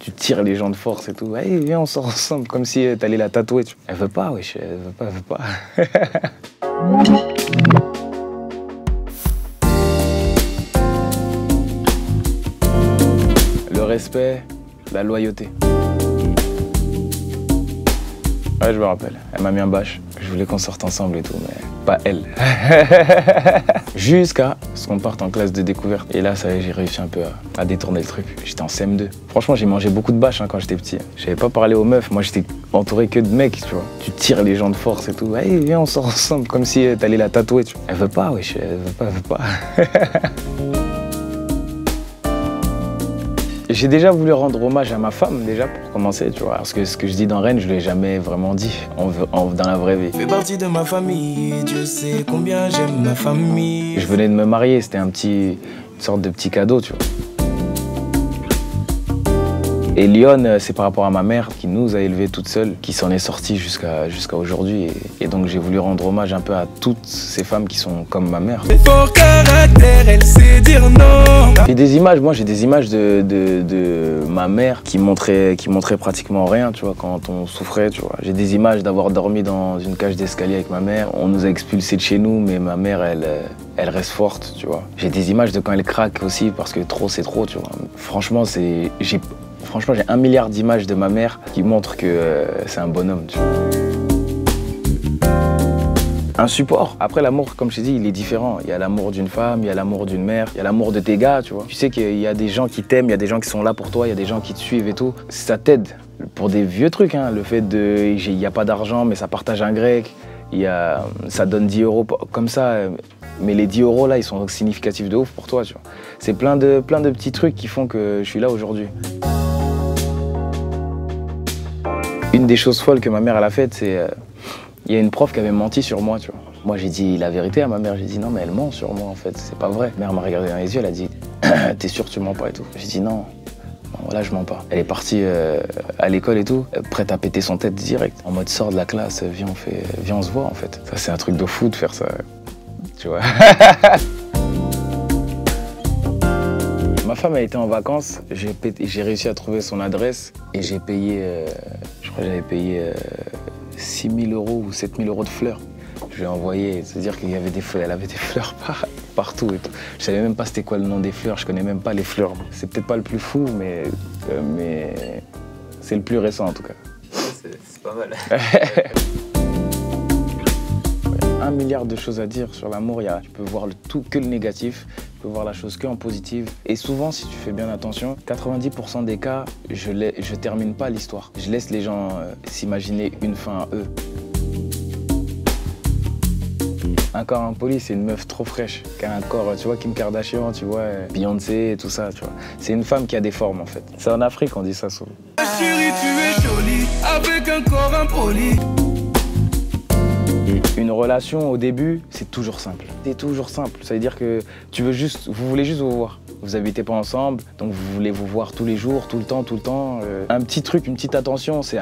tu tires les gens de force et tout. Hey, viens, on sort ensemble, comme si t'allais la tatouer. Elle veut pas, wesh, elle veut pas. Le respect, la loyauté. Ouais, je me rappelle. Elle m'a mis un bâche. Je voulais qu'on sorte ensemble et tout, mais pas elle. Jusqu'à ce qu'on parte en classe de découverte. Et là, ça y est, j'ai réussi un peu à détourner le truc. J'étais en CM2. Franchement, j'ai mangé beaucoup de bâches quand j'étais petit. Je savais pas parler aux meufs. Moi, j'étais entouré que de mecs, tu vois. Tu tires les gens de force et tout. Hey, viens, on sort ensemble, comme si t'allais la tatouer. Tu vois. Elle veut pas, wesh, elle veut pas. J'ai déjà voulu rendre hommage à ma femme, déjà, pour commencer, tu vois. Parce que ce que je dis dans Rennes, je ne l'ai jamais vraiment dit dans la vraie vie. Fais partie de ma famille, Dieu sait combien j'aime ma famille. Je venais de me marier, c'était une sorte de petit cadeau, tu vois. Et Lyon, c'est par rapport à ma mère qui nous a élevés toute seule, qui s'en est sortie jusqu'à aujourd'hui. Et donc j'ai voulu rendre hommage un peu à toutes ces femmes qui sont comme ma mère. Fort caractère, elle sait dire non. J'ai des images, moi j'ai des images de ma mère qui montrait pratiquement rien, tu vois, quand on souffrait, tu vois. J'ai des images d'avoir dormi dans une cage d'escalier avec ma mère. On nous a expulsés de chez nous, mais ma mère, elle reste forte, tu vois. J'ai des images de quand elle craque aussi, parce que trop c'est trop, tu vois. Franchement, j'ai 1 milliard d'images de ma mère qui montrent que c'est un bonhomme, tu vois. Un support. Après, l'amour, comme je t'ai dit, il est différent. Il y a l'amour d'une femme, il y a l'amour d'une mère, il y a l'amour de tes gars, tu vois. Tu sais qu'il y a des gens qui t'aiment, il y a des gens qui sont là pour toi, il y a des gens qui te suivent et tout. Ça t'aide pour des vieux trucs, hein. Le fait il n'y a pas d'argent, mais ça partage un grec. Ça donne 10 € comme ça. Mais les 10 € là, ils sont significatifs de ouf pour toi, tu vois. C'est plein de petits trucs qui font que je suis là aujourd'hui. Une des choses folles que ma mère elle a faites, c'est il y a une prof qui avait menti sur moi, tu vois. Moi j'ai dit la vérité à ma mère, j'ai dit non mais elle ment sur moi en fait, c'est pas vrai. Ma mère m'a regardé dans les yeux, elle a dit t'es sûr que tu mens pas et tout. J'ai dit non, voilà je mens pas. Elle est partie à l'école et tout, prête à péter son tête direct. En mode sors de la classe, viens on se voit en fait. Ça c'est un truc de fou de faire ça, tu vois. Ma femme a été en vacances, j'ai réussi à trouver son adresse et j'ai payé, je crois que j'avais payé 6 000 € ou 7 000 € de fleurs. Je lui ai envoyé, c'est-à-dire qu'il y avait des fleurs, elle avait des fleurs partout et tout. Je savais même pas c'était quoi le nom des fleurs, je connais même pas les fleurs. C'est peut-être pas le plus fou, mais c'est le plus récent en tout cas. C'est pas mal. 1 milliard de choses à dire sur l'amour, tu peux voir que le négatif, tu peux voir la chose que en positive. Et souvent, si tu fais bien attention, 90% des cas, je termine pas l'histoire. Je laisse les gens s'imaginer une fin à eux. Un corps impoli, c'est une meuf trop fraîche, qui a un corps, tu vois, Kim Kardashian, tu vois, Beyoncé et tout ça, tu vois. C'est une femme qui a des formes, en fait. C'est en Afrique, on dit ça souvent. Chérie, tu es jolie, avec un corps impoli. Une relation, au début, c'est toujours simple. C'est toujours simple. Ça veut dire que vous voulez juste vous voir. Vous habitez pas ensemble, donc vous voulez vous voir tous les jours, tout le temps. Un petit truc, une petite attention, ça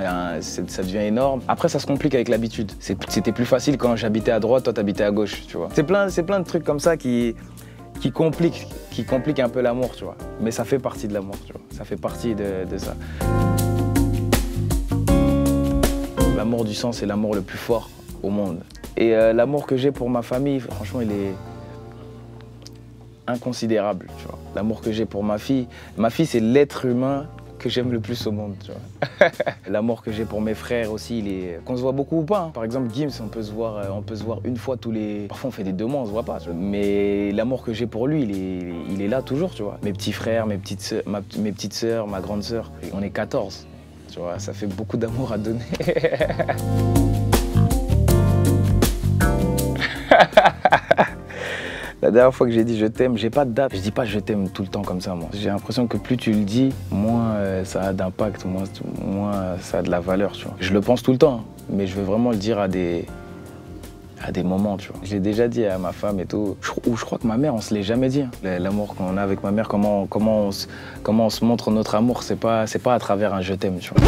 devient énorme. Après, ça se complique avec l'habitude. C'était plus facile quand j'habitais à droite, toi t'habitais à gauche, tu vois. C'est plein de trucs comme ça qui compliquent un peu l'amour, tu vois. Mais ça fait partie de l'amour, tu vois. Ça fait partie de ça. L'amour du sang, c'est l'amour le plus fort au monde. Et l'amour que j'ai pour ma famille, franchement, il est inconsidérable, tu vois. L'amour que j'ai pour ma fille, c'est l'être humain que j'aime le plus au monde, tu vois. L'amour que j'ai pour mes frères aussi, qu'on se voit beaucoup ou pas, hein. Par exemple, Gims, on peut se voir une fois Parfois, on fait des 2 mois, on se voit pas. Mais l'amour que j'ai pour lui, il est là toujours, tu vois. Mes petits frères, mes petites sœurs, ma grande sœur, on est 14, tu vois. Ça fait beaucoup d'amour à donner. La dernière fois que j'ai dit je t'aime, j'ai pas de date. Je dis pas je t'aime tout le temps comme ça, moi. J'ai l'impression que plus tu le dis, moins ça a d'impact, moins ça a de la valeur, tu vois. Je le pense tout le temps, mais je veux vraiment le dire à des moments, tu vois. Je l'ai déjà dit à ma femme et tout. Je crois que ma mère, on se l'est jamais dit, hein. L'amour qu'on a avec ma mère, comment on se montre notre amour, c'est pas à travers un je t'aime, tu vois.